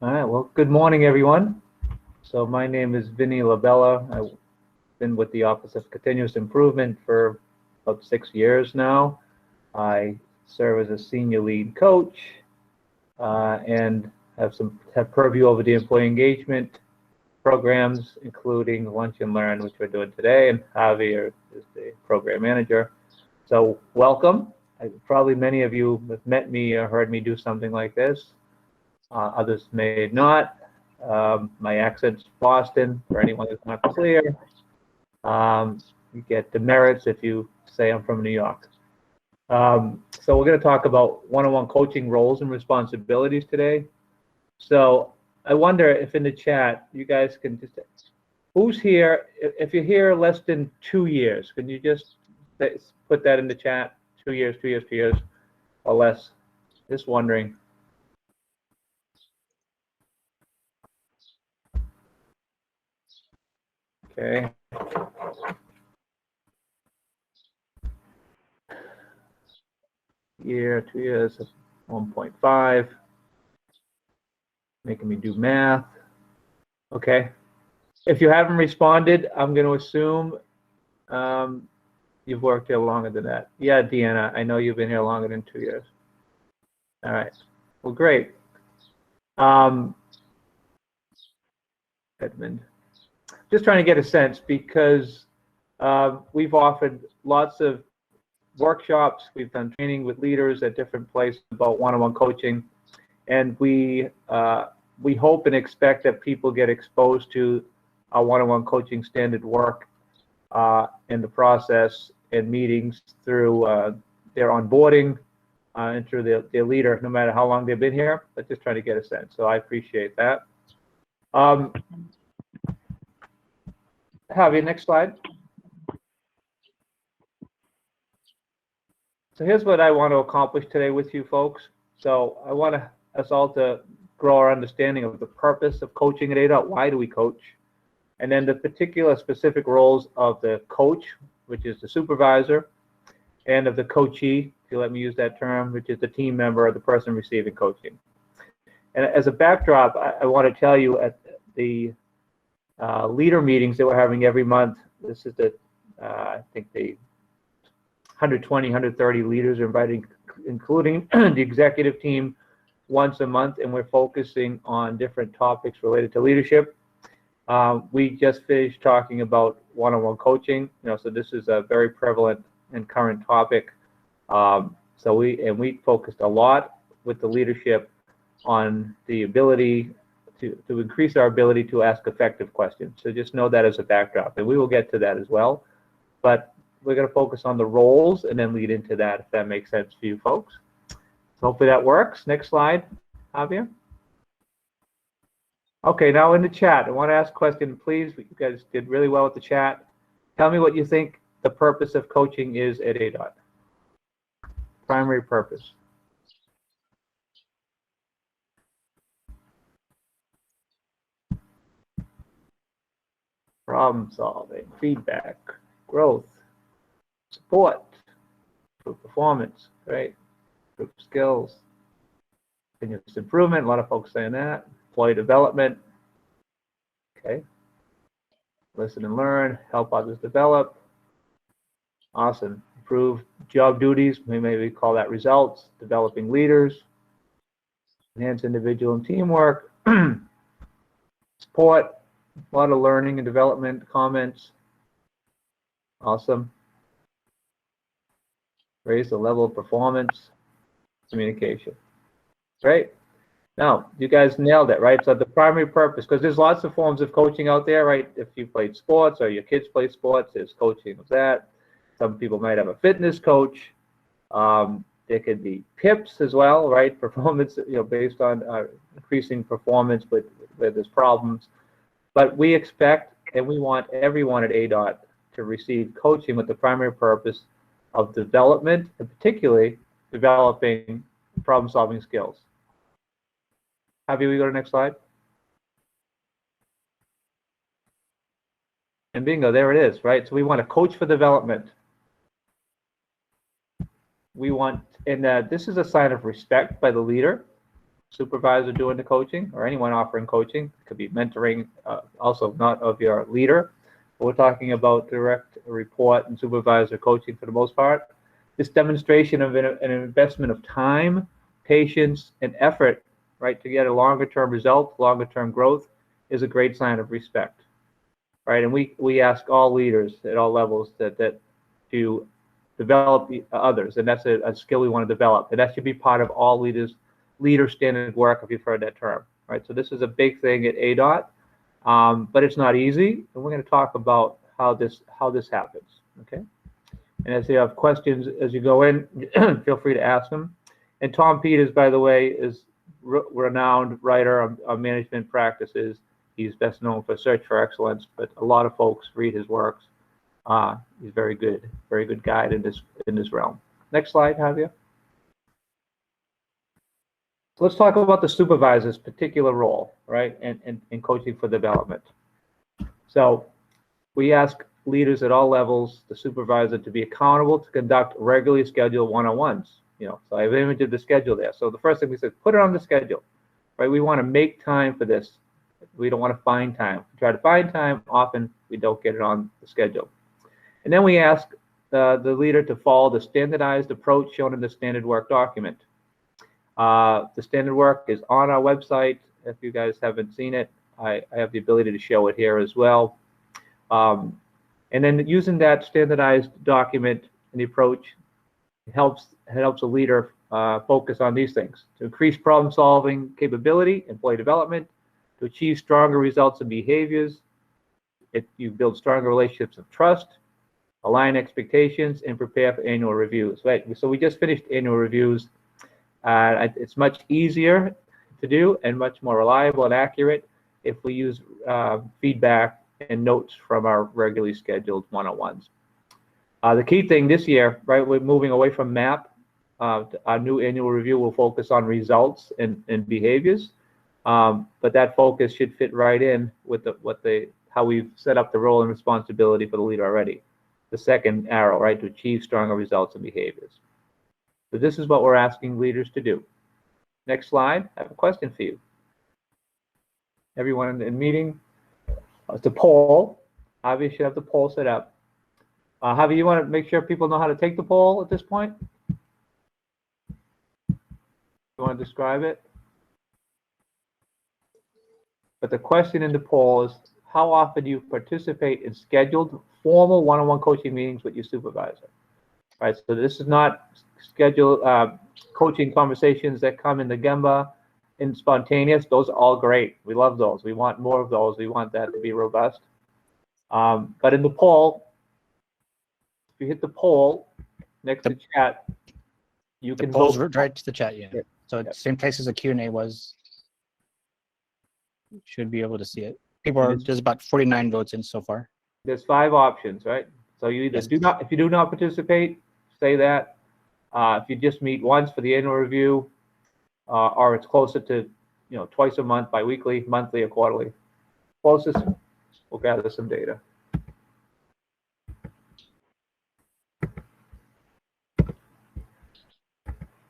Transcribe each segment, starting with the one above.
All right, well, good morning, everyone. So my name is Vinny Labella. I've been with the Office of Continuous Improvement for about 6 years now. I serve as a senior lead coach and have purview over the employee engagement programs, including Lunch and Learn, which we're doing today, and Javier is the program manager. So welcome. Probably many of you have met me or heard me do something like this. Others may not. My accent's Boston, for anyone who's not clear. You get demerits if you say I'm from New York. So we're going to talk about one-on-one coaching roles and responsibilities today. So I wonder if in the chat you guys can just, who's here, if you're here less than 2 years, can you just put that in the chat? 2 years, 2 years, 2 years or less? Just wondering. Okay. Year, 2 years, 1.5. Making me do math. Okay. If you haven't responded, I'm going to assume you've worked here longer than that. Yeah, Deanna, I know you've been here longer than 2 years. All right. Well, great. Edmund. Just trying to get a sense because we've offered lots of workshops. We've done training with leaders at different places about one-on-one coaching. And we hope and expect that people get exposed to our one-on-one coaching standard work in the process and meetings through their onboarding and through their leader, no matter how long they've been here, but just trying to get a sense. So I appreciate that. Javi, next slide. So here's what I want to accomplish today with you folks. So I want us all to grow our understanding of the purpose of coaching at ADOT. Why do we coach? And then the particular specific roles of the coach, which is the supervisor, and of the coachee, if you let me use that term, which is the team member or the person receiving coaching. And as a backdrop, I want to tell you at the leader meetings that we're having every month, this is the, I think the 120, 130 leaders are invited, including the executive team, once a month, and we're focusing on different topics related to leadership. We just finished talking about one-on-one coaching, so this is a very prevalent and current topic. So we focused a lot with the leadership on the ability to increase our ability to ask effective questions. So just know that as a backdrop, and we will get to that as well. But we're going to focus on the roles and then lead into that, if that makes sense for you folks. So hopefully that works. Next slide, Javier. Okay, now in the chat, I want to ask a question, please. You guys did really well with the chat. Tell me what you think the purpose of coaching is at ADOT. Primary purpose. Problem solving, feedback, growth, support, group performance, right? Group skills, continuous improvement, a lot of folks saying that, employee development, okay? Listen and learn, help others develop. Awesome. Improve job duties, we maybe call that results, developing leaders, enhance individual and teamwork, support, a lot of learning and development comments. Awesome. Raise the level of performance, communication. Great. Now, you guys nailed it, right? So the primary purpose, because there's lots of forms of coaching out there, right? If you played sports or your kids play sports, there's coaching of that. Some people might have a fitness coach. There could be PIPs as well, right? Performance, based on increasing performance where there's problems. But we expect and we want everyone at ADOT to receive coaching with the primary purpose of development, and particularly developing problem-solving skills. Javi, we go to the next slide. And bingo, there it is, right? So we want to coach for development. We want, and this is a sign of respect by the leader. supervisor doing the coaching or anyone offering coaching. It could be mentoring, also not of your leader. But we're talking about direct report and supervisor coaching for the most part. This demonstration of an investment of time, patience, and effort, right, to get a longer-term result, longer-term growth, is a great sign of respect, right? And we ask all leaders at all levels that to develop others, and that's a skill we want to develop, and that should be part of all leader standard work, if you've heard that term, right? So this is a big thing at ADOT, but it's not easy, and we're going to talk about how this happens, okay? And as you have questions as you go in, feel free to ask them. And Tom Peters, by the way, is renowned writer on management practices. He's best known for Search for Excellence, but a lot of folks read his works. He's very good guide in this realm. Next slide, Javier. So let's talk about the supervisor's particular role, right, in coaching for development. So we ask leaders at all levels, the supervisor, to be accountable to conduct regularly scheduled one-on-ones. So I've imaged the schedule there. So the first thing we said, put it on the schedule, right? We want to make time for this. We don't want to find time. We try to find time. Often we don't get it on the schedule. And then we ask the leader to follow the standardized approach shown in the standard work document. The standard work is on our website. If you guys haven't seen it, I have the ability to show it here as well. And then using that standardized document and the approach, it helps a leader focus on these things: to increase problem-solving capability, employee development, to achieve stronger results and behaviors. You build stronger relationships of trust, align expectations, and prepare for annual reviews. Right. So we just finished annual reviews. It's much easier to do and much more reliable and accurate if we use feedback and notes from our regularly scheduled one-on-ones. The key thing this year, right, we're moving away from MAP. Our new annual review will focus on results and behaviors, but that focus should fit right in with how we've set up the role and responsibility for the leader already. The second arrow, right, to achieve stronger results and behaviors. So this is what we're asking leaders to do. Next slide. I have a question for you. Everyone in the meeting, it's a poll. Javi should have the poll set up. Javi, you want to make sure people know how to take the poll at this point? You want to describe it? But the question in the poll is, how often do you participate in scheduled formal one-on-one coaching meetings with your supervisor? Right, so this is not scheduled coaching conversations that come in the Gemba and spontaneous. Those are all great. We love those. We want more of those. We want that to be robust. But in the poll, if you hit the poll next to chat, you can vote right to the chat. Yeah. So it's same place as the Q&A was. You should be able to see it. There's about 49 votes in so far. There's 5 options, right? So you either if you do not participate, say that. If you just meet once for the annual review, or it's closer to, twice a month, bi-weekly, monthly, or quarterly. Closest, we'll gather some data.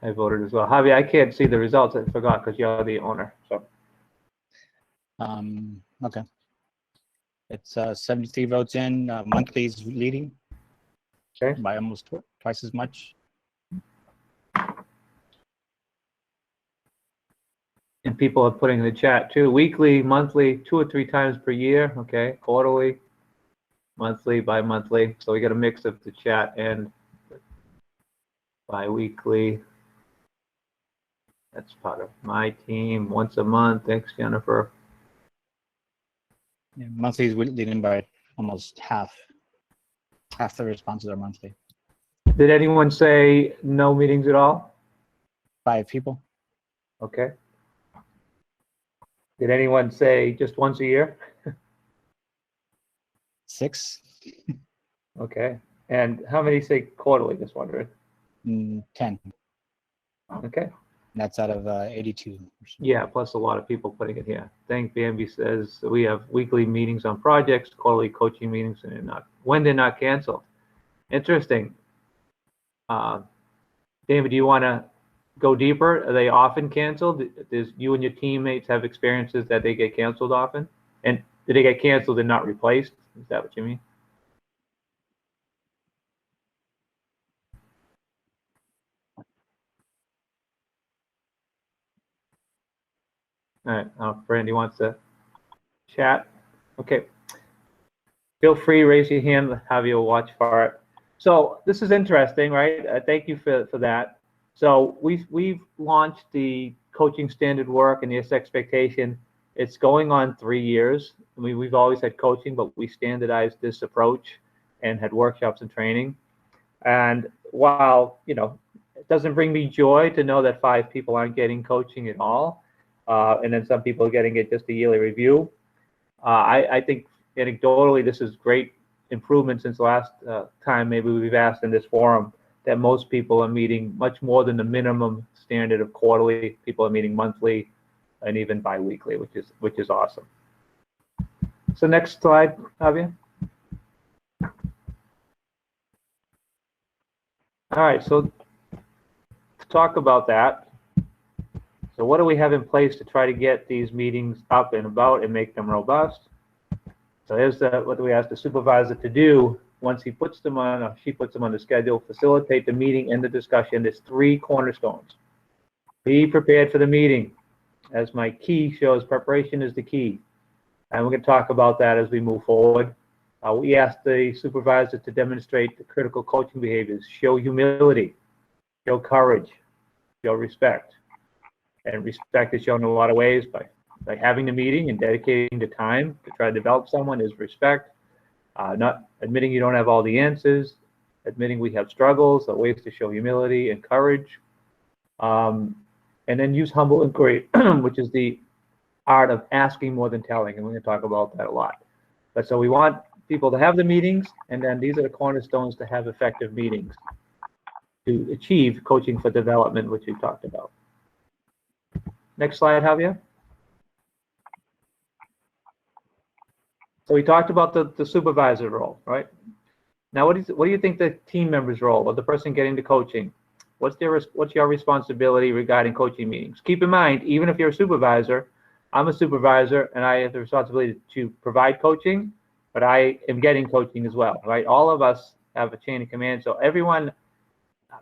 I voted as well. Javi, I can't see the results. I forgot because you're the owner. So. Okay. It's 73 votes in. Monthly is leading. Okay. By almost twice as much. And people are putting in the chat too. Weekly, monthly, 2 or 3 times per year. Okay. Quarterly, monthly, bi-monthly. So we got a mix of the chat and bi-weekly. That's part of my team. Once a month. Thanks, Jennifer. Yeah, monthly is leading by almost half. Half the responses are monthly. Did anyone say no meetings at all? 5 people. Okay. Did anyone say just once a year? 6. Okay. And how many say quarterly? Just wondering. 10. Okay. That's out of 82. Yeah, plus a lot of people putting it here. Thank Bambi says we have weekly meetings on projects, quarterly coaching meetings, and they're not canceled. Interesting. David, do you want to go deeper? Are they often canceled? Does you and your teammates have experiences that they get canceled often? And did they get canceled and not replaced? Is that what you mean? All right, Brandy wants to chat. Okay. Feel free, raise your hand, have you watch for it. So this is interesting, right? Thank you for that. So we've launched the coaching standard work and this expectation. It's going on 3 years. I mean, we've always had coaching, but we standardized this approach and had workshops and training. And while, you know, it doesn't bring me joy to know that 5 people aren't getting coaching at all, and then some people are getting it just a yearly review. I think anecdotally, this is great improvement since the last time maybe we've asked in this forum that most people are meeting much more than the minimum standard of quarterly. People are meeting monthly and even bi-weekly, which is awesome. So next slide, Javier. All right, so to talk about that. So what do we have in place to try to get these meetings up and about and make them robust? So here's what do we ask the supervisor to do once he puts them on, or she puts them on the schedule, facilitate the meeting and the discussion. There's 3 cornerstones. Be prepared for the meeting. As my key shows, preparation is the key. And we're going to talk about that as we move forward. We ask the supervisor to demonstrate the critical coaching behaviors, show humility, show courage, show respect. And respect is shown in a lot of ways by having the meeting and dedicating the time to try to develop someone is respect. Not admitting you don't have all the answers, admitting we have struggles, ways to show humility and courage. And then use humble inquiry, which is the art of asking more than telling. And we're going to talk about that a lot. But so we want people to have the meetings, and then these are the cornerstones to have effective meetings to achieve coaching for development, which we talked about. Next slide, Javier. So we talked about the supervisor role, right? Now, what do you think the team member's role, or the person getting the coaching? What's your responsibility regarding coaching meetings? Keep in mind, even if you're a supervisor, I'm a supervisor and I have the responsibility to provide coaching, but I am getting coaching as well, right? All of us have a chain of command. So everyone,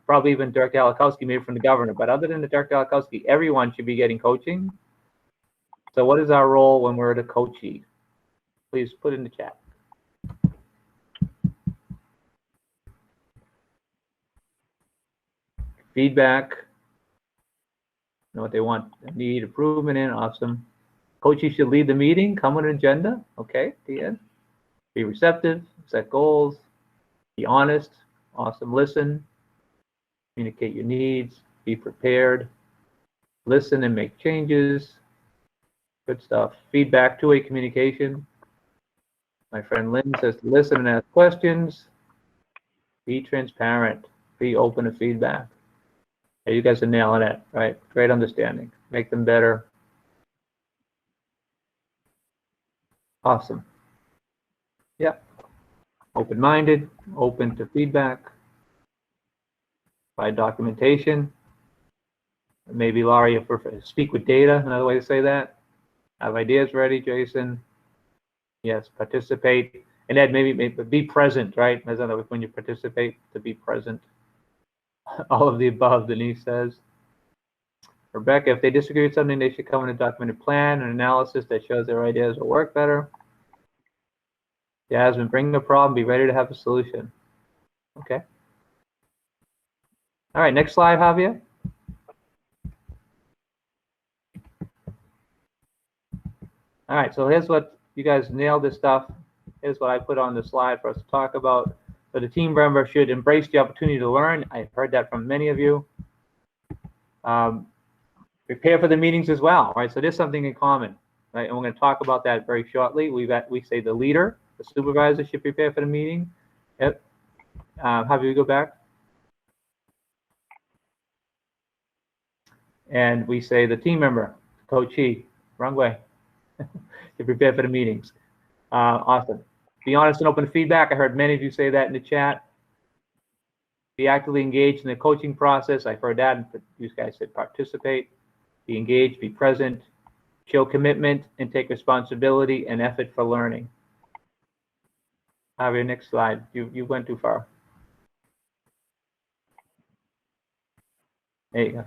probably even Director Alakowski, maybe from the governor, but other than the Director Alakowski, everyone should be getting coaching. So what is our role when we're the coachee? Please put in the chat. Feedback. Know what they want, need improvement in. Awesome. Coachee should lead the meeting. Come with an agenda. Okay, the end. Be receptive. Set goals. Be honest. Awesome. Listen. Communicate your needs. Be prepared. Listen and make changes. Good stuff. Feedback, two-way communication. My friend Lynn says to listen and ask questions. Be transparent. Be open to feedback. Hey, you guys are nailing it, right? Great understanding. Make them better. Awesome. Yep. Open-minded, open to feedback. By documentation. Maybe Laurie, if we're speak with data, another way to say that. Have ideas ready, Jason. Yes, participate. And Ed, maybe be present, right? As another when you participate, to be present. All of the above, Denise says. Rebecca, if they disagree with something, they should come in a documented plan and analysis that shows their ideas will work better. Jasmine, bring the problem, be ready to have a solution. Okay. All right, next slide, Javier. All right, so here's what you guys nailed this stuff. Here's what I put on the slide for us to talk about. So the team member should embrace the opportunity to learn. I've heard that from many of you. Prepare for the meetings as well, right? So there's something in common, right? And we're going to talk about that very shortly. We say the leader, the supervisor should prepare for the meeting. Yep. Have you go back? And we say the team member, coachee, wrong way, to prepare for the meetings. Awesome. Be honest and open to feedback. I heard many of you say that in the chat. Be actively engaged in the coaching process. I've heard that. You guys said participate. Be engaged, be present, show commitment, and take responsibility and effort for learning. Have your next slide. You went too far. There you go. All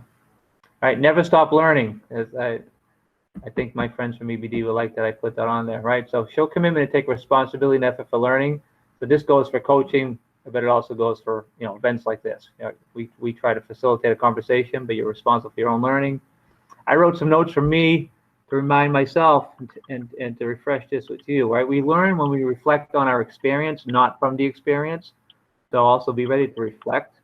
right, never stop learning. As I think my friends from EBD will like that I put that on there, right? So show commitment and take responsibility and effort for learning. So this goes for coaching, but it also goes for events like this. We try to facilitate a conversation, but you're responsible for your own learning. I wrote some notes for me to remind myself and to refresh this with you, right? We learn when we reflect on our experience, not from the experience. So also be ready to reflect.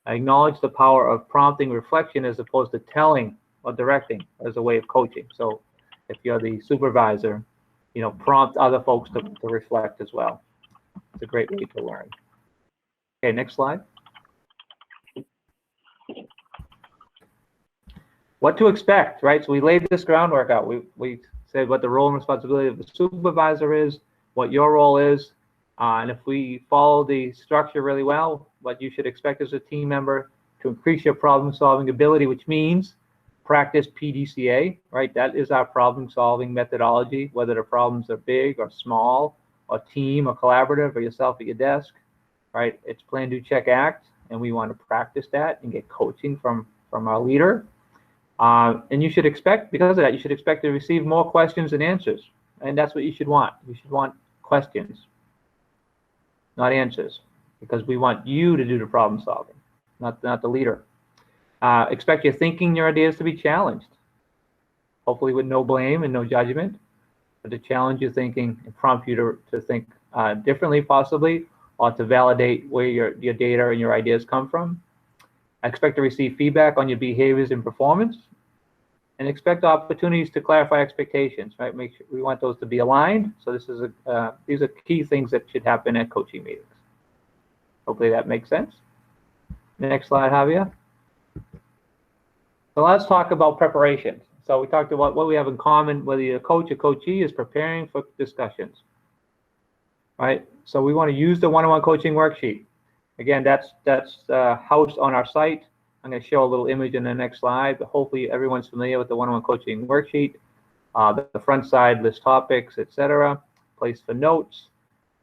I acknowledge the power of prompting reflection as opposed to telling or directing as a way of coaching. So if you're the supervisor, prompt other folks to reflect as well. It's a great way to learn. Okay, next slide. What to expect, right? So we laid this groundwork out. We said what the role and responsibility of the supervisor is, what your role is, and if we follow the structure really well, what you should expect as a team member to increase your problem-solving ability, which means practice PDCA, right? That is our problem-solving methodology, whether the problems are big or small, or team or collaborative, or yourself at your desk, right? It's plan, do, check, act, and we want to practice that and get coaching from our leader. And you should expect, because of that, you should expect to receive more questions and answers. And that's what you should want. You should want questions, not answers, because we want you to do the problem solving, not the leader. Expect your thinking, your ideas to be challenged, hopefully with no blame and no judgment, but to challenge your thinking and prompt you to think differently possibly, or to validate where your data and your ideas come from. Expect to receive feedback on your behaviors and performance, and expect opportunities to clarify expectations, right? Make sure we want those to be aligned. So this is these are key things that should happen at coaching meetings. Hopefully that makes sense. Next slide, Javier. So let's talk about preparation. So we talked about what we have in common, whether you're a coach or coachee, is preparing for discussions, right? So we want to use the one-on-one coaching worksheet. Again, that's housed on our site. I'm going to show a little image in the next slide, but hopefully everyone's familiar with the one-on-one coaching worksheet. The front side lists topics, etc., place for notes,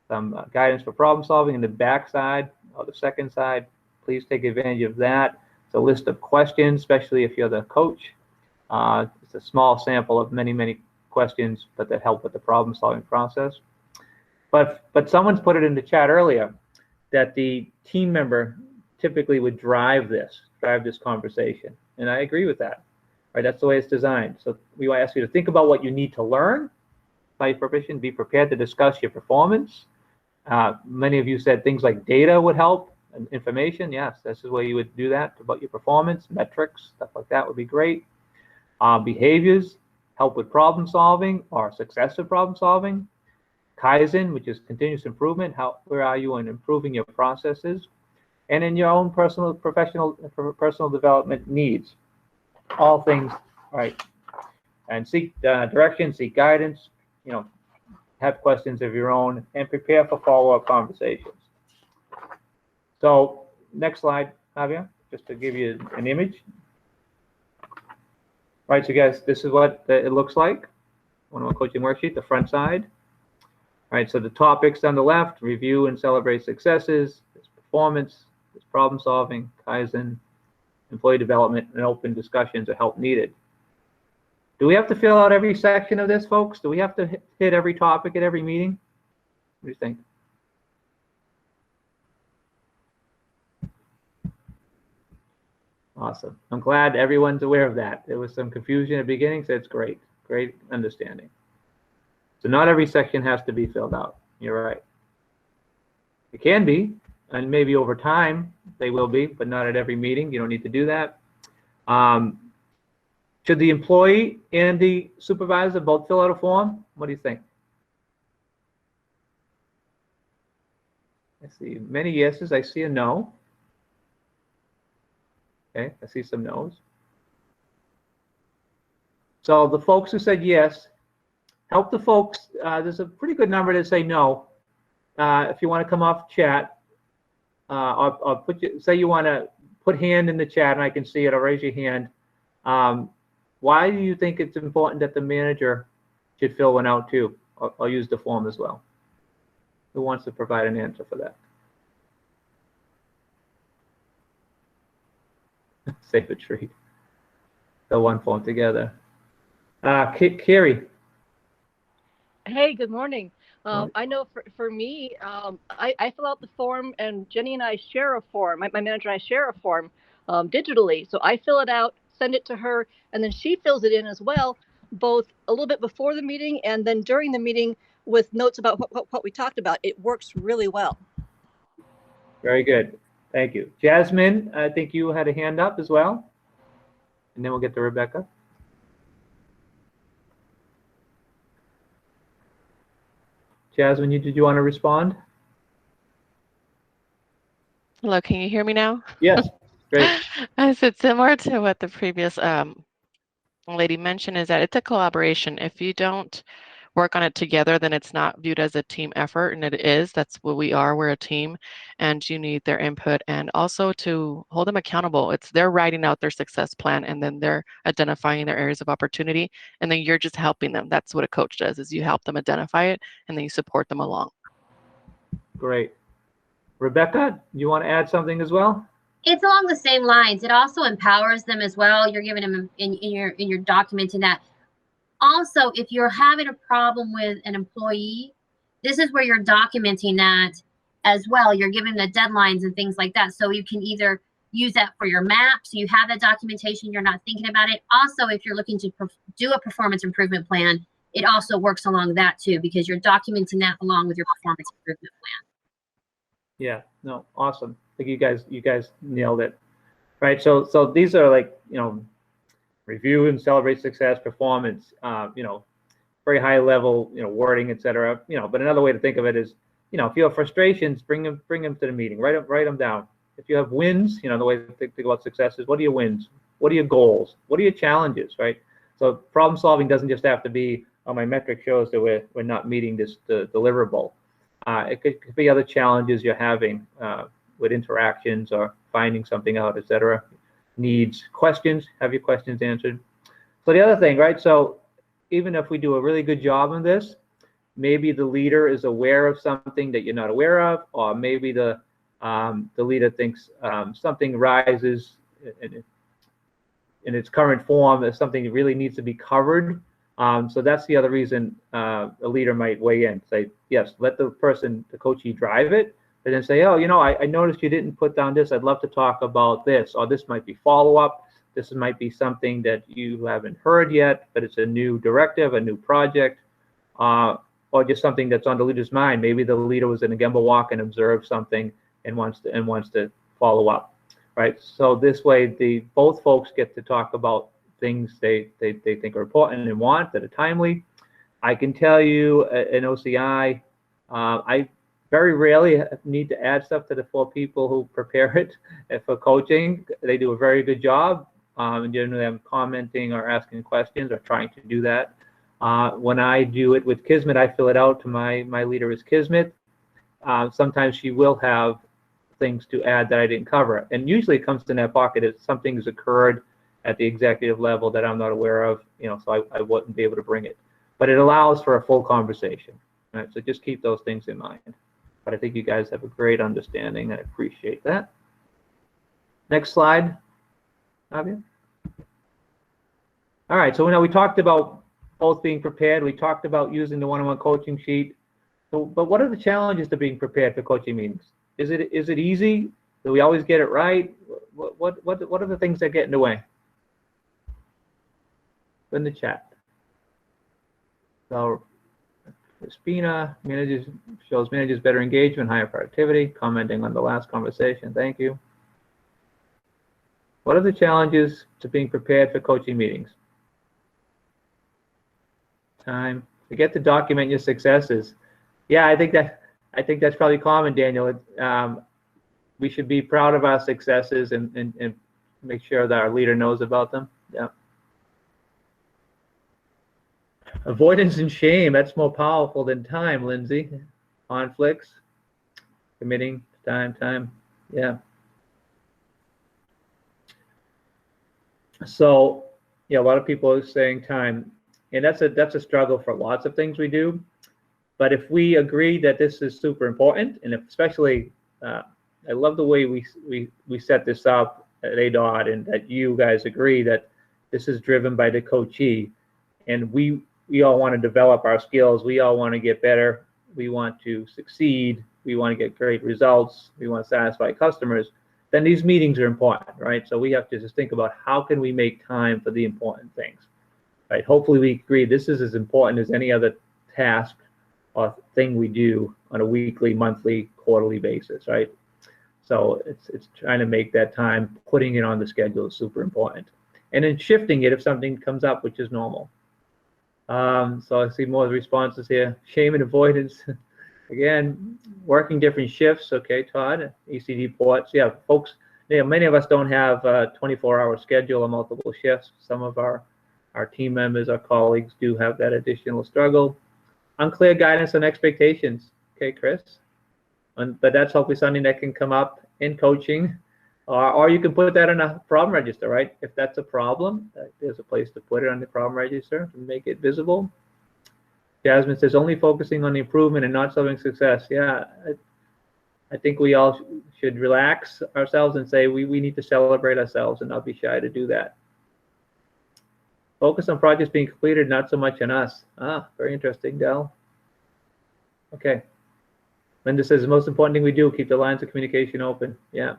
some guidance for problem solving. In the back side, or the second side, please take advantage of that. It's a list of questions, especially if you're the coach. It's a small sample of many, many questions, but that help with the problem solving process. But someone's put it in the chat earlier that the team member typically would drive this conversation. And I agree with that, right? That's the way it's designed. So we want to ask you to think about what you need to learn by your profession, be prepared to discuss your performance. Many of you said things like data would help, and information. Yes, this is the way you would do that about your performance, metrics, stuff like that would be great. Behaviors, help with problem solving or successive problem solving. Kaizen, which is continuous improvement. Where are you in improving your processes? And in your own personal development needs. All things, right? And seek direction, seek guidance, have questions of your own, and prepare for follow-up conversations. So next slide, Javier, just to give you an image. Right, so guys, this is what it looks like. One-on-one coaching worksheet, the front side. All right, so the topics on the left: review and celebrate successes, there's performance, there's problem solving, Kaizen, employee development, and open discussions or help needed. Do we have to fill out every section of this, folks? Do we have to hit every topic at every meeting? What do you think? Awesome. I'm glad everyone's aware of that. There was some confusion at the beginning, so it's great. Great understanding. So not every section has to be filled out. You're right. It can be, and maybe over time they will be, but not at every meeting. You don't need to do that. Should the employee and the supervisor both fill out a form? What do you think? I see many yeses. I see a no. Okay, I see some no's. So the folks who said yes, help the folks. There's a pretty good number that say no. If you want to come off chat, I'll put you, say you want to put hand in the chat and I can see it, or raise your hand. Why do you think it's important that the manager should fill one out too? I'll use the form as well. Who wants to provide an answer for that? Save a treat. The one form together. Carrie. Hey, good morning. I know for me, I fill out the form, and Jenny and I share a form. My manager and I share a form digitally. So I fill it out, send it to her, and then she fills it in as well, both a little bit before the meeting and then during the meeting with notes about what we talked about. It works really well. Very good. Thank you. Jasmine, I think you had a hand up as well. And then we'll get to Rebecca. Jasmine, did you want to respond? Hello, can you hear me now? Yes, great. I said similar to what the previous lady mentioned, is that it's a collaboration. If you don't work on it together, then it's not viewed as a team effort, and it is. That's what we are. We're a team, and you need their input, and also to hold them accountable. It's they're writing out their success plan, and then they're identifying their areas of opportunity, and then you're just helping them. That's what a coach does, is you help them identify it, and then you support them along. Great. Rebecca, you want to add something as well? It's along the same lines. It also empowers them as well. You're giving them in your documenting that. Also, if you're having a problem with an employee, this is where you're documenting that as well. You're giving the deadlines and things like that. So you can either use that for your map, so you have that documentation, you're not thinking about it. Also, if you're looking to do a performance improvement plan, it also works along that too, because you're documenting that along with your performance improvement plan. Yeah, no, awesome. I think you guys nailed it. Right. So these are like, review and celebrate success, performance, very high level, wording, et cetera. But another way to think of it is, if you have frustrations, bring them to the meeting, write them down. If you have wins, the way to think about success is, what are your wins? What are your goals? What are your challenges, right? So problem solving doesn't just have to be, oh, my metric shows that we're not meeting this deliverable. It could be other challenges you're having with interactions or finding something out, et cetera. Needs, questions, have your questions answered. So the other thing, right? So even if we do a really good job on this, maybe the leader is aware of something that you're not aware of, or maybe the leader thinks something rises in its current form as something that really needs to be covered. So that's the other reason a leader might weigh in, say, yes, let the coachee drive it, but then say, oh, I noticed you didn't put down this. I'd love to talk about this, or this might be follow-up. This might be something that you haven't heard yet, but it's a new directive, a new project, or just something that's on the leader's mind. Maybe the leader was in a Gemba walk and observed something and wants to follow up, right? So this way, both folks get to talk about things they think are important and want that are timely. I can tell you in OCI, I very rarely need to add stuff to the 4 people who prepare it for coaching. They do a very good job. And generally I'm commenting or asking questions or trying to do that. When I do it with Kismet, I fill it out to my leader is Kismet. Sometimes she will have things to add that I didn't cover. And usually it comes in that pocket if something has occurred at the executive level that I'm not aware of, so I wouldn't be able to bring it. But it allows for a full conversation, right? So just keep those things in mind. But I think you guys have a great understanding. I appreciate that. Next slide, Javier. All right, so now we talked about both being prepared. We talked about using the one-on-one coaching sheet. So, but what are the challenges to being prepared for coaching meetings? Is it easy? Do we always get it right? What are the things that get in the way? In the chat. So Spina shows managers better engagement, higher productivity, commenting on the last conversation. Thank you. What are the challenges to being prepared for coaching meetings? Time. Forget to document your successes. Yeah, I think that's probably common, Daniel. We should be proud of our successes and make sure that our leader knows about them. Yeah. Avoidance and shame, that's more powerful than time, Lindsay. Conflicts, committing, time. Yeah. So, yeah, a lot of people are saying time, and that's a struggle for lots of things we do. But if we agree that this is super important, and if especially, I love the way we set this up at ADOT, and that you guys agree that this is driven by the coachee, and we all want to develop our skills. We all want to get better. We want to succeed. We want to get great results. We want to satisfy customers. Then these meetings are important, right? So we have to just think about how can we make time for the important things, right? Hopefully we agree this is as important as any other task or thing we do on a weekly, monthly, quarterly basis, right? So it's trying to make that time, putting it on the schedule is super important. And then shifting it if something comes up, which is normal. So I see more responses here. Shame and avoidance. Again, working different shifts. Okay, Todd, ECD ports. Yeah, folks, many of us don't have a 24-hour schedule or multiple shifts. Some of our team members, our colleagues do have that additional struggle. Unclear guidance and expectations. Okay, Chris. But that's hopefully something that can come up in coaching. Or you can put that in a problem register, right? If that's a problem, there's a place to put it on the problem register to make it visible. Jasmine says, only focusing on the improvement and not solving success. Yeah, I think we all should relax ourselves and say we need to celebrate ourselves and not be shy to do that. Focus on projects being completed, not so much on us. Ah, very interesting, Del. Okay. Linda says, the most important thing we do, keep the lines of communication open. Yeah.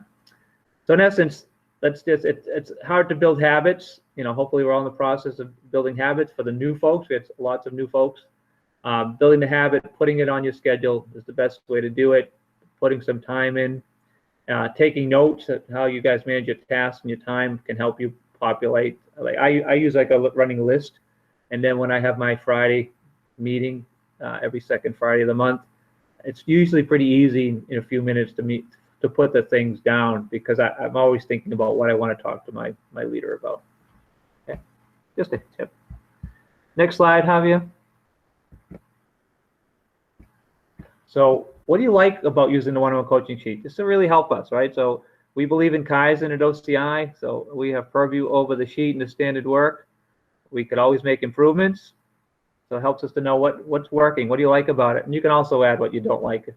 So in essence, it's hard to build habits. Hopefully we're all in the process of building habits for the new folks. We have lots of new folks. Building the habit, putting it on your schedule is the best way to do it. Putting some time in, taking notes of how you guys manage your tasks and your time can help you populate. Like I use like a running list, and then when I have my Friday meeting every second Friday of the month, it's usually pretty easy in a few minutes to put the things down because I'm always thinking about what I want to talk to my leader about. Okay, just a tip. Next slide, Javier. So what do you like about using the one-on-one coaching sheet? This will really help us, right? So we believe in Kaizen at OCI, so we have purview over the sheet and the standard work. We could always make improvements. So it helps us to know what's working. What do you like about it? And you can also add what you don't like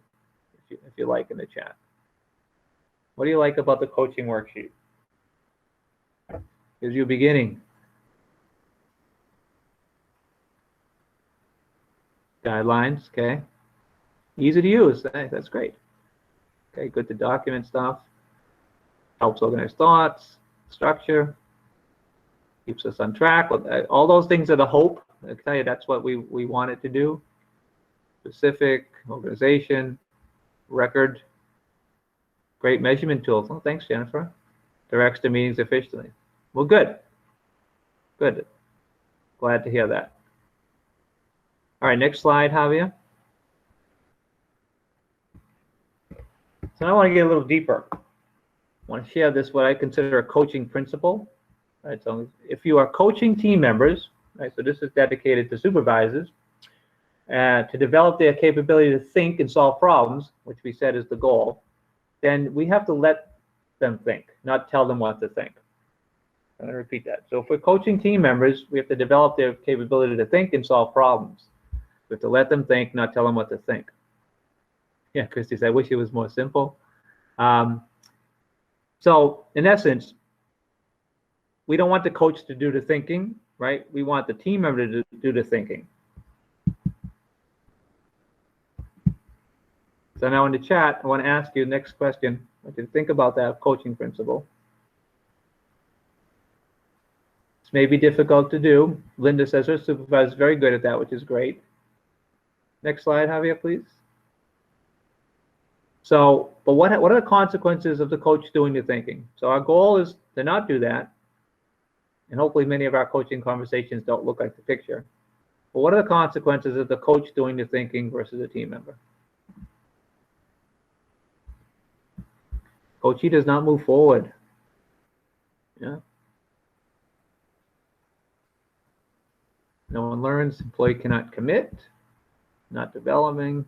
if you like in the chat. What do you like about the coaching worksheet? Gives you a beginning. Guidelines, okay. Easy to use, that's great. Okay, good to document stuff. Helps organize thoughts, structure, keeps us on track. All those things are the hope. I tell you, that's what we want it to do. Specific, organization, record, great measurement tools. Oh, thanks, Jennifer. Directs the meetings efficiently. Well, good. Good. Glad to hear that. All right, next slide, Javier. So I want to get a little deeper. I want to share this, what I consider a coaching principle. Right, so if you are coaching team members, right, so this is dedicated to supervisors, to develop their capability to think and solve problems, which we said is the goal, then we have to let them think, not tell them what to think. I'm going to repeat that. So if we're coaching team members, we have to develop their capability to think and solve problems. We have to let them think, not tell them what to think. Yeah, Christy said, I wish it was more simple. So in essence, we don't want the coach to do the thinking, right? We want the team member to do the thinking. So now in the chat, I want to ask you the next question. I want you to think about that coaching principle. This may be difficult to do. Linda says her supervisor is very good at that, which is great. Next slide, Javier, please. So, but what are the consequences of the coach doing the thinking? So our goal is to not do that. And hopefully many of our coaching conversations don't look like the picture. But what are the consequences of the coach doing the thinking versus a team member? Coachee does not move forward. Yeah. No one learns. Employee cannot commit. Not developing.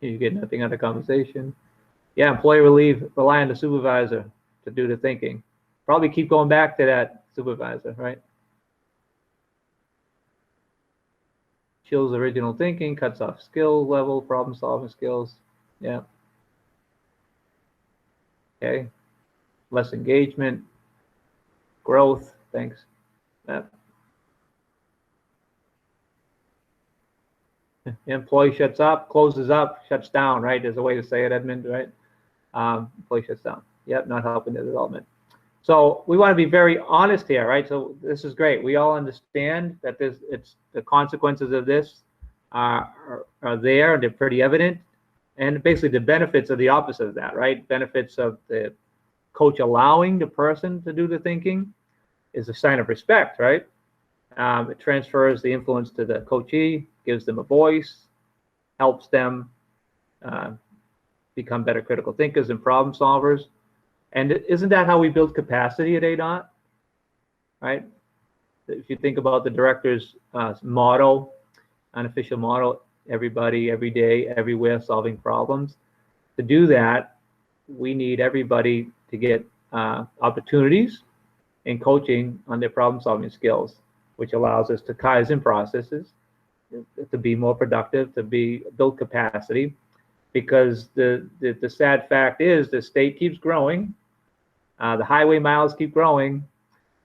You get nothing out of conversation. Yeah, employee rely on the supervisor to do the thinking. Probably keep going back to that supervisor, right? Chills original thinking, cuts off skill level, problem solving skills. Yeah. Okay. Less engagement, growth. Thanks. Yeah. Employee shuts up, closes up, shuts down, right? There's a way to say it, Edmund, right? Employee shuts down. Yep, not helping the development. So we want to be very honest here, right? So this is great. We all understand that it's the consequences of this are there, and they're pretty evident. And basically the benefits are the opposite of that, right? Benefits of the coach allowing the person to do the thinking is a sign of respect, right? It transfers the influence to the coachee, gives them a voice, helps them become better critical thinkers and problem solvers. And isn't that how we build capacity at ADOT, right? If you think about the director's motto, unofficial motto, everybody, every day, everywhere, solving problems. To do that, we need everybody to get opportunities in coaching on their problem solving skills, which allows us to Kaizen processes, to be more productive, to build capacity, because the sad fact is the state keeps growing, the highway miles keep growing,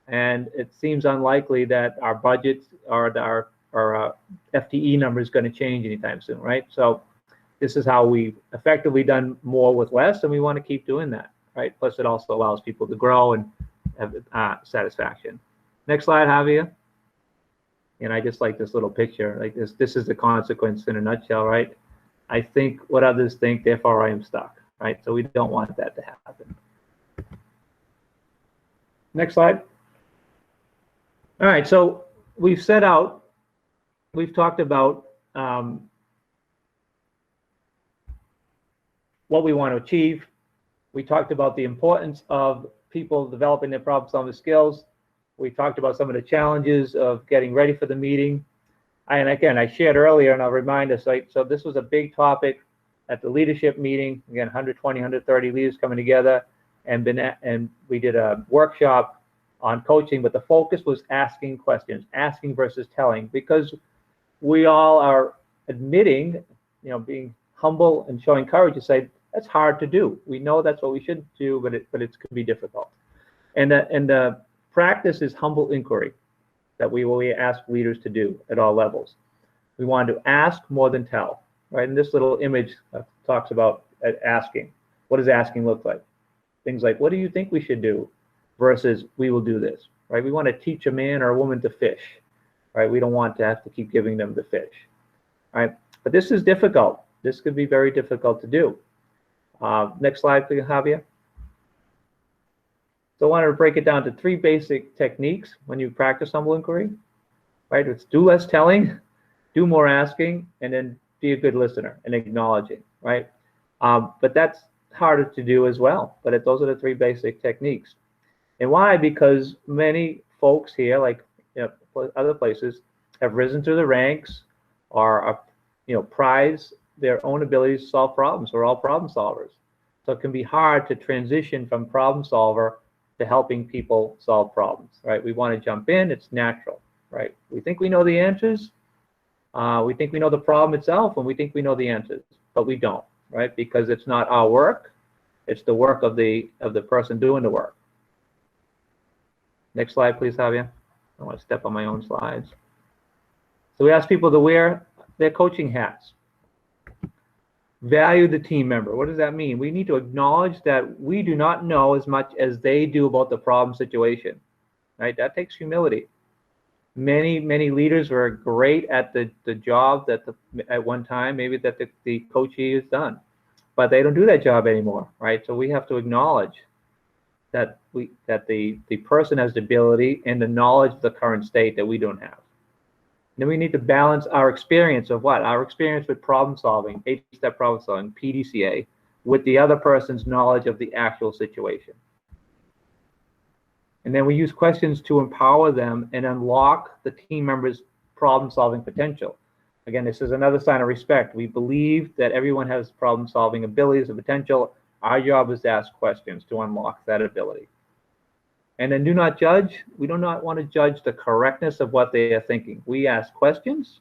and it seems unlikely that our budgets or our FTE number is going to change anytime soon, right? So this is how we've effectively done more with less, and we want to keep doing that, right? Plus, it also allows people to grow and have satisfaction. Next slide, Javier. And I just like this little picture. Like this is the consequence in a nutshell, right? I think what others think, therefore I am stuck, right? So we don't want that to happen. Next slide. All right, so we've set out, we've talked about what we want to achieve. We talked about the importance of people developing their problem-solving skills. We talked about some of the challenges of getting ready for the meeting. And again, I shared earlier, and I'll remind us, like, so this was a big topic at the leadership meeting. Again, 120, 130 leaders coming together, and we did a workshop on coaching, but the focus was asking questions, asking versus telling, because we all are admitting, being humble and showing courage to say that's hard to do. We know that's what we should do, but it could be difficult. And the practice is humble inquiry that we ask leaders to do at all levels. We want to ask more than tell, right? And this little image talks about asking. What does asking look like? Things like, what do you think we should do versus we will do this, right? We want to teach a man or a woman to fish, right? We don't want to have to keep giving them the fish, right? But this is difficult. This could be very difficult to do. Next slide, please, Javier. So I wanted to break it down to 3 basic techniques when you practice humble inquiry, right? It's do less telling, do more asking, and then be a good listener and acknowledging, right? But that's harder to do as well. But those are the 3 basic techniques. And why? Because many folks here, like other places, have risen through the ranks or prize their own abilities to solve problems. We're all problem solvers. So it can be hard to transition from problem solver to helping people solve problems, right? We want to jump in, it's natural, right? We think we know the answers, we think we know the problem itself, and we think we know the answers, but we don't, right? Because it's not our work, it's the work of the person doing the work. Next slide, please, Javier. I want to step on my own slides. So we ask people to wear their coaching hats. Value the team member. What does that mean? We need to acknowledge that we do not know as much as they do about the problem situation, right? That takes humility. Many leaders were great at the job that at one time maybe that the coachee has done, but they don't do that job anymore, right? So we have to acknowledge that the person has the ability and the knowledge of the current state that we don't have. Then we need to balance our experience of what? Our experience with problem solving, 8-step problem solving, PDCA, with the other person's knowledge of the actual situation. And then we use questions to empower them and unlock the team members' problem solving potential. Again, this is another sign of respect. We believe that everyone has problem solving abilities and potential, Our job is to ask questions to unlock that ability. And then do not judge. We do not want to judge the correctness of what they are thinking. We ask questions,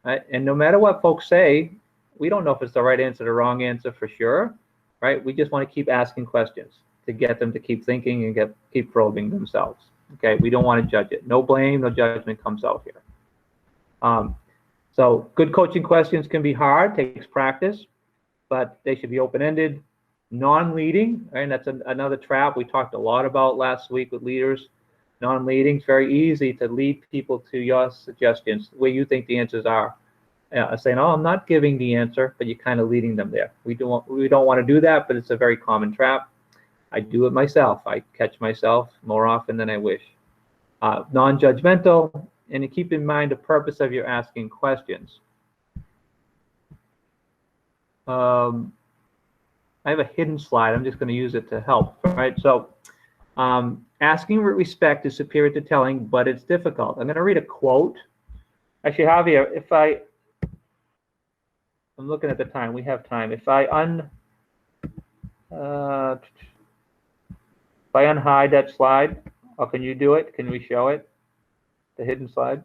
right? And no matter what folks say, we don't know if it's the right answer or the wrong answer for sure, right? We just want to keep asking questions to get them to keep thinking and keep probing themselves. Okay, we don't want to judge it. No blame, no judgment comes out here. So good coaching questions can be hard, takes practice, but they should be open-ended, non-leading, right? And that's another trap we talked a lot about last week with leaders. Non-leading, it's very easy to lead people to your suggestions, where you think the answers are. Saying, oh, I'm not giving the answer, but you're kind of leading them there. We don't want to do that, but it's a very common trap. I do it myself. I catch myself more often than I wish. Non-judgmental, and you keep in mind the purpose of your asking questions. I have a hidden slide. I'm just going to use it to help, right? So asking with respect is superior to telling, but it's difficult. I'm going to read a quote. Actually, Javier, I'm looking at the time. We have time. If I unhide that slide, or can you do it? Can we show it? The hidden slide?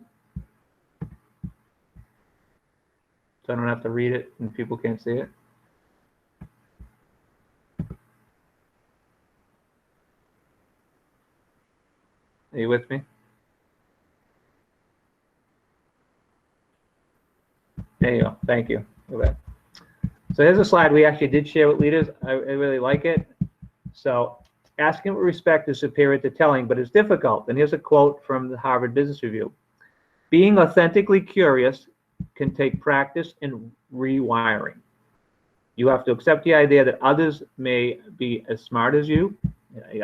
So I don't have to read it and people can't see it. Are you with me? There you go. Thank you. Okay. So here's a slide we actually did share with leaders. I really like it. So asking with respect is superior to telling, but it's difficult. And here's a quote from the Harvard Business Review. Being authentically curious can take practice and rewiring. You have to accept the idea that others may be as smart as you.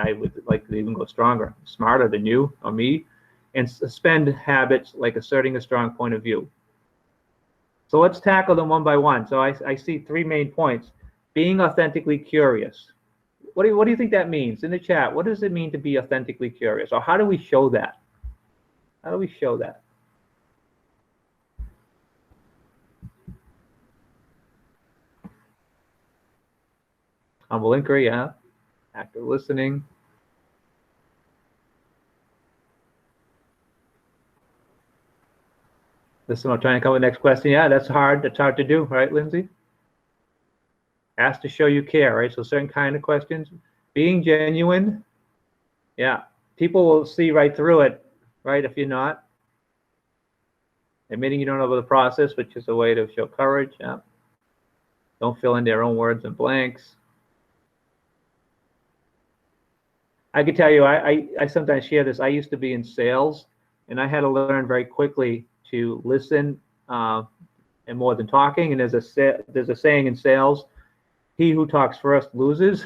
I would like to even go stronger, smarter than you or me, and suspend habits like asserting a strong point of view. So let's tackle them one by one. So I see 3 main points. Being authentically curious. What do you think that means? In the chat, what does it mean to be authentically curious? Or how do we show that? How do we show that? Humble inquiry, yeah. Active listening. Listen, I'm trying to come with the next question. Yeah, that's hard. That's hard to do, right, Lindsay? Ask to show you care, right? So certain kind of questions. Being genuine. Yeah, people will see right through it, right, if you're not. Admitting you don't know about the process, which is a way to show courage. Yeah. Don't fill in their own words and blanks. I can tell you, I sometimes share this. I used to be in sales, and I had to learn very quickly to listen and more than talking. And there's a saying in sales, he who talks first loses.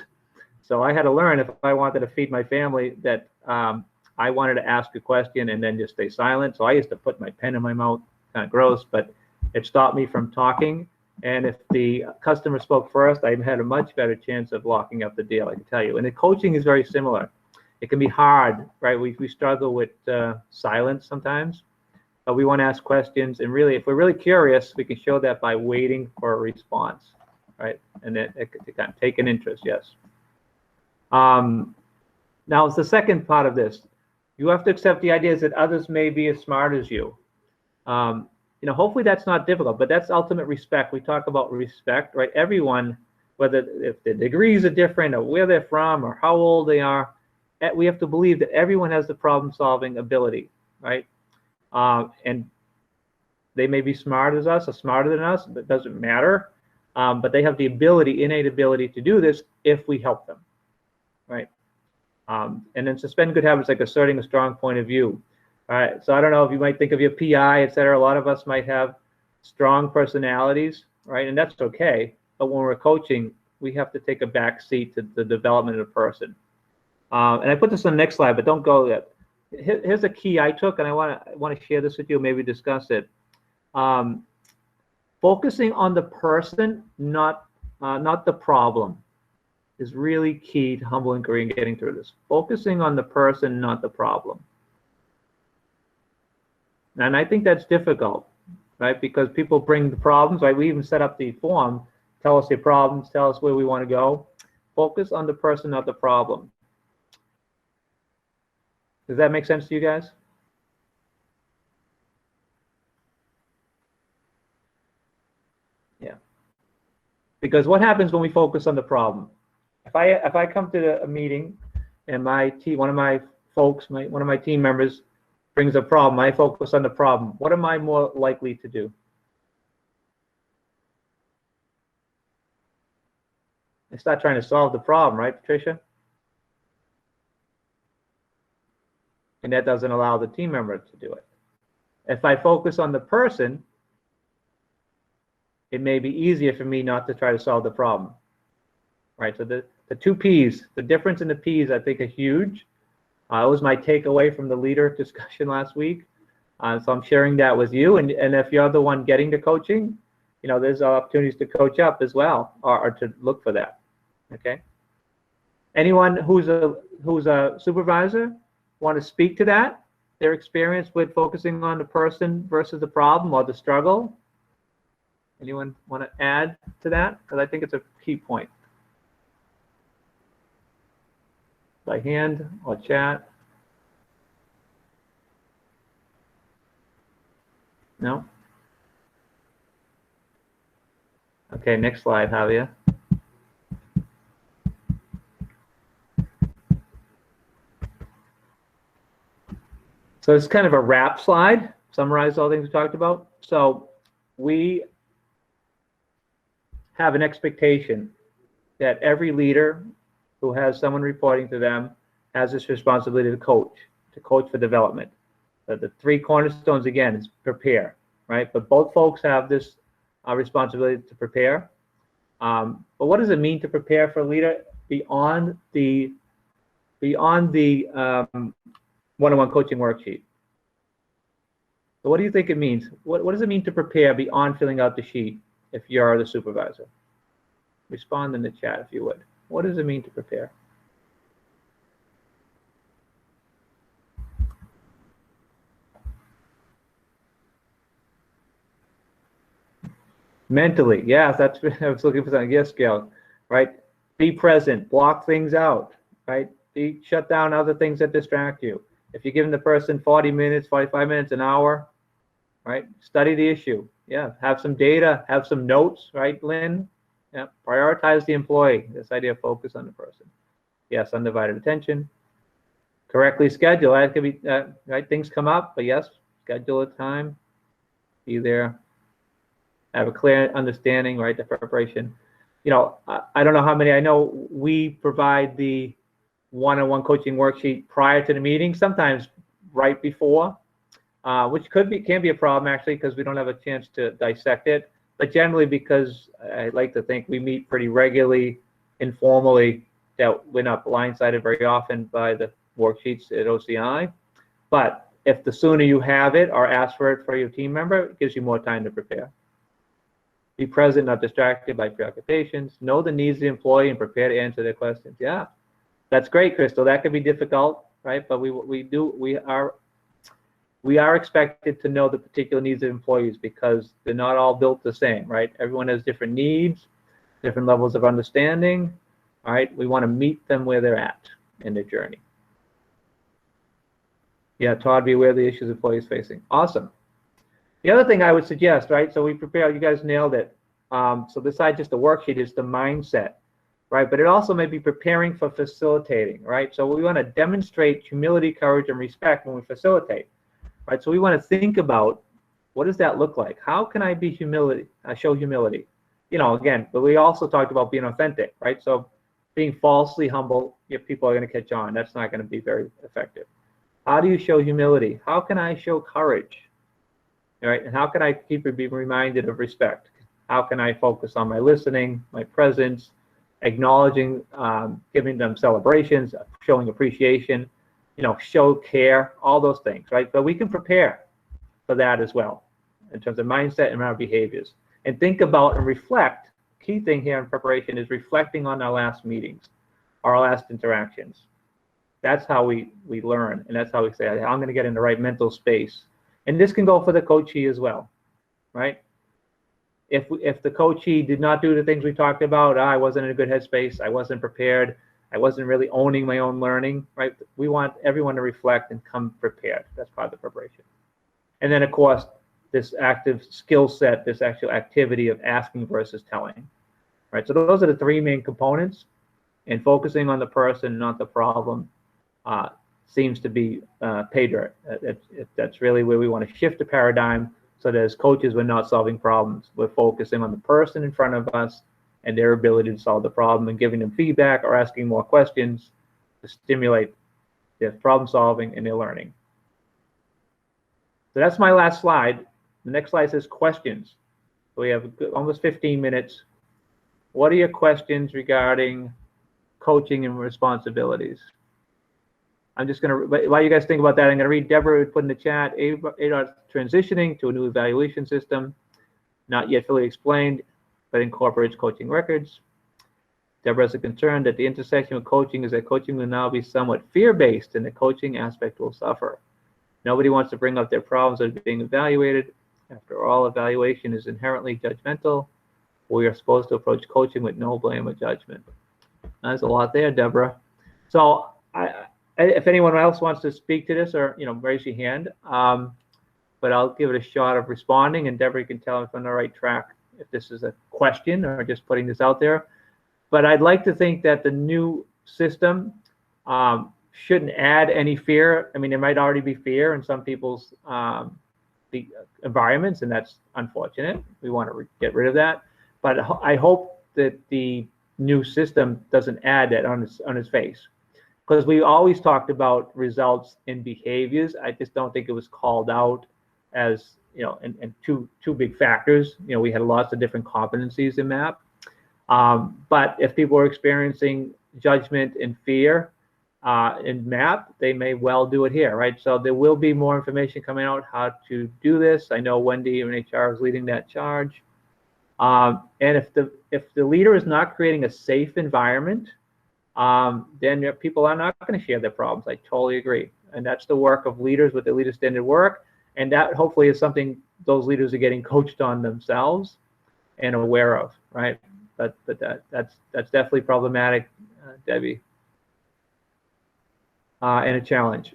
So I had to learn, if I wanted to feed my family, that I wanted to ask a question and then just stay silent. So I used to put my pen in my mouth, kind of gross, but it stopped me from talking. And if the customer spoke first, I had a much better chance of locking up the deal, I can tell you. And the coaching is very similar. It can be hard, right? We struggle with silence sometimes. But we want to ask questions, and really, if we're really curious, we can show that by waiting for a response, right? And it kind of take an interest, yes. Now, it's the second part of this. You have to accept the ideas that others may be as smart as you. Hopefully that's not difficult, but that's ultimate respect. We talk about respect, right? Everyone, whether if the degrees are different or where they're from or how old they are, we have to believe that everyone has the problem-solving ability, right? And they may be smart as us or smarter than us, but it doesn't matter. But they have the innate ability to do this if we help them, right? And then suspend good habits like asserting a strong point of view. All right, so I don't know if you might think of your PI, et cetera. A lot of us might have strong personalities, right? And that's okay. But when we're coaching, we have to take a back seat to the development of the person. And I put this on the next slide, but don't go yet. Here's a key I took, and I want to share this with you, maybe discuss it. Focusing on the person, not the problem, is really key to humble inquiry and getting through this. Focusing on the person, not the problem. And I think that's difficult, right? Because people bring the problems, right? We even set up the form tell us your problems, tell us where we want to go. Focus on the person, not the problem. Does that make sense to you guys? Yeah. Because what happens when we focus on the problem? If I come to a meeting and one of my folks, one of my team members brings a problem, I focus on the problem. What am I more likely to do? I start trying to solve the problem, right, Patricia? And that doesn't allow the team member to do it. If I focus on the person, it may be easier for me not to try to solve the problem, right? So the two P's, the difference in the P's, I think, are huge. It was my takeaway from the leader discussion last week. So I'm sharing that with you. And if you're the one getting the coaching, you know, there's opportunities to coach up as well, or to look for that. Okay. Anyone who's a supervisor want to speak to that? Their experience with focusing on the person versus the problem or the struggle? Anyone want to add to that? Because I think it's a key point. By hand or chat? No? Okay, next slide, Javier. So it's kind of a wrap slide, summarize all things we talked about. So we have an expectation that every leader who has someone reporting to them has this responsibility to coach for development. The three cornerstones, again, is prepare, right? But both folks have this responsibility to prepare. But what does it mean to prepare for a leader beyond the one-on-one coaching worksheet? So what do you think it means? What does it mean to prepare beyond filling out the sheet if you're the supervisor? Respond in the chat if you would. What does it mean to prepare? Mentally, yeah, that's I was looking for something. Yes, Gail, right? Be present, block things out, right? Shut down other things that distract you. If you're giving the person 40 minutes, 45 minutes, an hour, right? Study the issue. Yeah, have some data, have some notes, right, Lynn? Yeah, prioritize the employee. This idea of focus on the person. Yes, undivided attention. Correctly schedule. That could be right. Things come up, but yes, schedule a time. Be there. Have a clear understanding, right? The preparation. You know, I don't know how many. I know we provide the one-on-one coaching worksheet prior to the meeting, sometimes right before, which can be a problem actually because we don't have a chance to dissect it. But generally, because I like to think we meet pretty regularly, informally, that we're not blindsided very often by the worksheets at OCI. But if the sooner you have it or ask for it for your team member, it gives you more time to prepare. Be present, not distracted by preoccupations. Know the needs of the employee and prepare to answer their questions. Yeah, that's great, Crystal. That can be difficult, right? But we are expected to know the particular needs of employees because they're not all built the same, right? Everyone has different needs, different levels of understanding, all right? We want to meet them where they're at in their journey. Yeah, Todd, be aware of the issues employees facing. Awesome. The other thing I would suggest, right? So we prepare, you guys nailed it. So besides just the worksheet is the mindset, right? But it also may be preparing for facilitating, right? So we want to demonstrate humility, courage, and respect when we facilitate. Right, so we want to think about what does that look like? How can I be show humility? You know, again, but we also talked about being authentic, right? So being falsely humble, if people are going to catch on, that's not going to be very effective. How do you show humility? How can I show courage? All right, and how can I keep being reminded of respect? How can I focus on my listening, my presence, acknowledging, giving them celebrations, showing appreciation? You know, show care, all those things, right? But we can prepare for that as well in terms of mindset and our behaviors. And think about and reflect. Key thing here in preparation is reflecting on our last meetings, our last interactions. That's how we learn, and that's how we say, I'm going to get in the right mental space. And this can go for the coachee as well, right? if the coachee did not do the things we talked about, I wasn't in a good headspace, I wasn't prepared, I wasn't really owning my own learning, right? We want everyone to reflect and come prepared. That's part of the preparation. And then, of course, this active skill set, this actual activity of asking versus telling, right? So those are the three main components, and focusing on the person, not the problem, seems to be pay dirt. That's really where we want to shift the paradigm, so that as coaches, we're not solving problems. We're focusing on the person in front of us and their ability to solve the problem, and giving them feedback or asking more questions to stimulate their problem solving and their learning. So that's my last slide. The next slide says questions. So we have almost 15 minutes. What are your questions regarding coaching and responsibilities? I'm just going to, while you guys think about that, I'm going to read Deborah put in the chat, ADOT transitioning to a new evaluation system, not yet fully explained, but incorporates coaching records. Deborah has a concern that the intersection of coaching is that coaching will now be somewhat fear-based, and the coaching aspect will suffer. Nobody wants to bring up their problems that are being evaluated. After all, evaluation is inherently judgmental. We are supposed to approach coaching with no blame or judgment. There's a lot there, Deborah. So if anyone else wants to speak to this, or raise your hand, but I'll give it a shot of responding, and Deborah can tell if I'm on the right track, if this is a question or just putting this out there. But I'd like to think that the new system shouldn't add any fear. I mean, there might already be fear in some people's the environments, and that's unfortunate. We want to get rid of that. But I hope that the new system doesn't add that on its face, because we always talked about results in behaviors. I just don't think it was called out as and two big factors. We had lots of different competencies in MAP. But if people are experiencing judgment and fear in MAP, they may well do it here, right? So there will be more information coming out how to do this. I know Wendy in HR is leading that charge. And if the leader is not creating a safe environment, then people are not going to share their problems. I totally agree. And that's the work of leaders with the leader standard work. And that hopefully is something those leaders are getting coached on themselves and aware of, right? But that's definitely problematic, Debbie, and a challenge.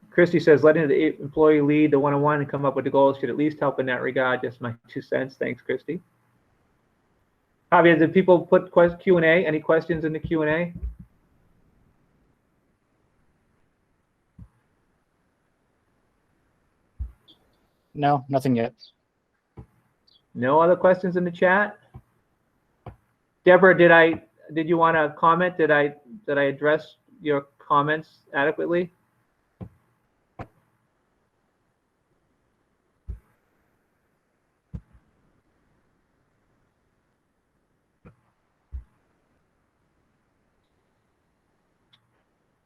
Christy says, letting the employee lead the one-on-one and come up with the goals should at least help in that regard. Just my 2 cents. Thanks, Christy. Javier, did people put Q&A? Any questions in the Q&A? No, nothing yet. No other questions in the chat? Deborah, did you want to comment? Did I address your comments adequately?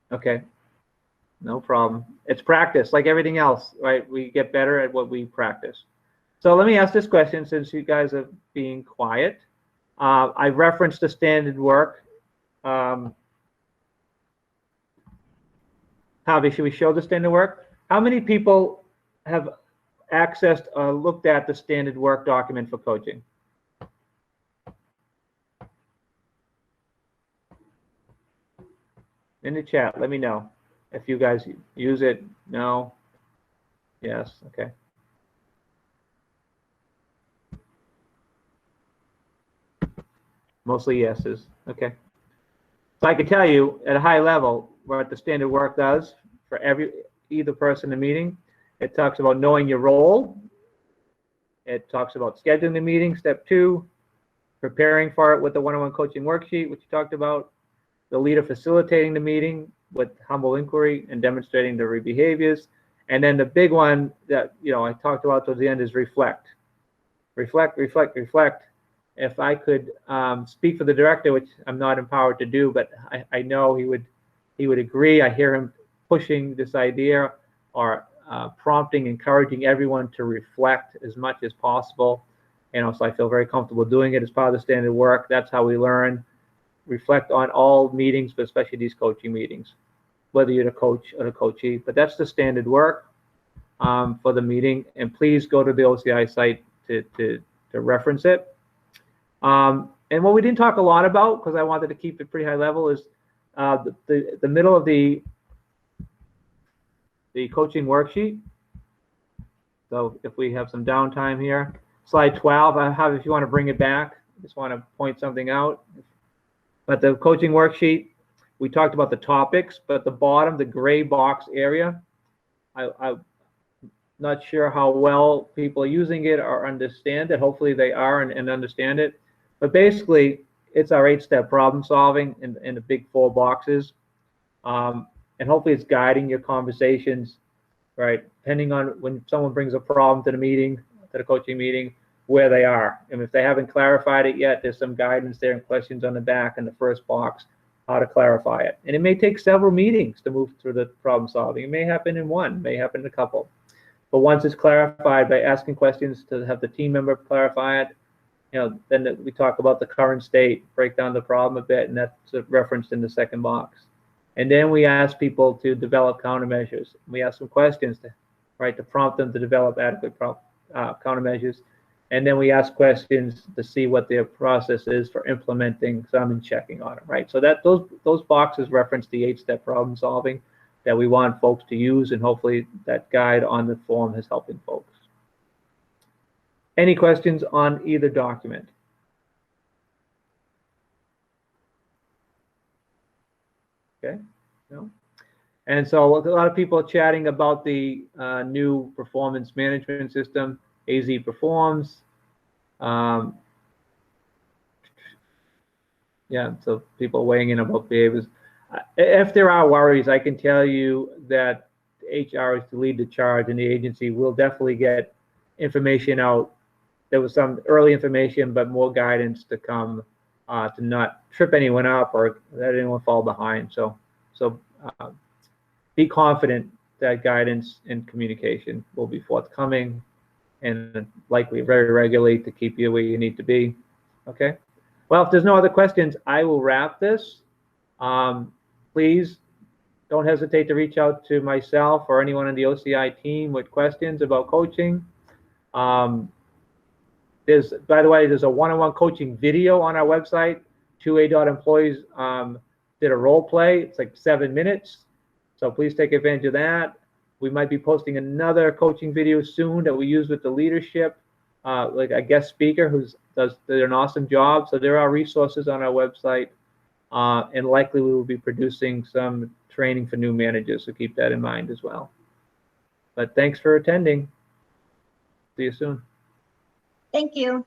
Okay, no problem. It's practice, like everything else, right? We get better at what we practice. So let me ask this question, since you guys are being quiet. I referenced the standard work. Javi, should we show the standard work? How many people have accessed or looked at the standard work document for coaching? In the chat, let me know if you guys use it. No? Yes, okay. Mostly yeses, okay. So I can tell you at a high level what the standard work does for either person in the meeting. It talks about knowing your role. It talks about scheduling the meeting, step 2, preparing for it with the one-on-one coaching worksheet, which you talked about, the leader facilitating the meeting with humble inquiry and demonstrating the behaviors. And then the big one that I talked about towards the end is reflect. Reflect, reflect, reflect. If I could speak for the director, which I'm not empowered to do, but I know he would agree. I hear him pushing this idea, or prompting, encouraging everyone to reflect as much as possible. So I feel very comfortable doing it as part of the standard work. That's how we learn. Reflect on all meetings, but especially these coaching meetings, whether you're the coach or the coachee. But that's the standard work for the meeting. And please go to the OCI site to to reference it. And what we didn't talk a lot about, because I wanted to keep it pretty high level, is the middle of the coaching worksheet. So if we have some downtime here, slide 12, I have, if you want to bring it back, just want to point something out. But the coaching worksheet, we talked about the topics, but the bottom, the gray box area, I'm not sure how well people are using it or understand it. Hopefully they are and understand it. But basically, it's our 8-step problem solving in the big 4 boxes. And hopefully it's guiding your conversations, right? Depending on when someone brings a problem to the meeting, to the coaching meeting, where they are. And if they haven't clarified it yet, there's some guidance there and questions on the back in the first box, how to clarify it. And it may take several meetings to move through the problem solving. It may happen in one, may happen in a couple. But once it's clarified by asking questions to have the team member clarify it, then we talk about the current state, break down the problem a bit, and that's referenced in the second box. And then we ask people to develop countermeasures. We ask them questions to prompt them to develop adequate countermeasures. And then we ask questions to see what their process is for implementing some and checking on it, right? So that those boxes reference the 8-step problem solving that we want folks to use, and hopefully that guide on the form is helping folks. Any questions on either document? Okay, no. And so a lot of people are chatting about the new performance management system, AZ Performs. Yeah, so people weighing in about behaviors. If there are worries, I can tell you that HR is to lead the charge, and the agency will definitely get information out. There was some early information, but more guidance to come to not trip anyone up or let anyone fall behind. So be confident that guidance and communication will be forthcoming, and likely very regularly to keep you where you need to be. Okay. Well, if there's no other questions, I will wrap this. Please don't hesitate to reach out to myself or anyone on the OCI team with questions about coaching. By the way, there's a one-on-one coaching video on our website. 2A.employees did a role play. It's like 7 minutes. So please take advantage of that. We might be posting another coaching video soon that we use with the leadership, like a guest speaker who does an awesome job. So there are resources on our website, and likely we will be producing some training for new managers. So keep that in mind as well. But thanks for attending. See you soon. Thank you.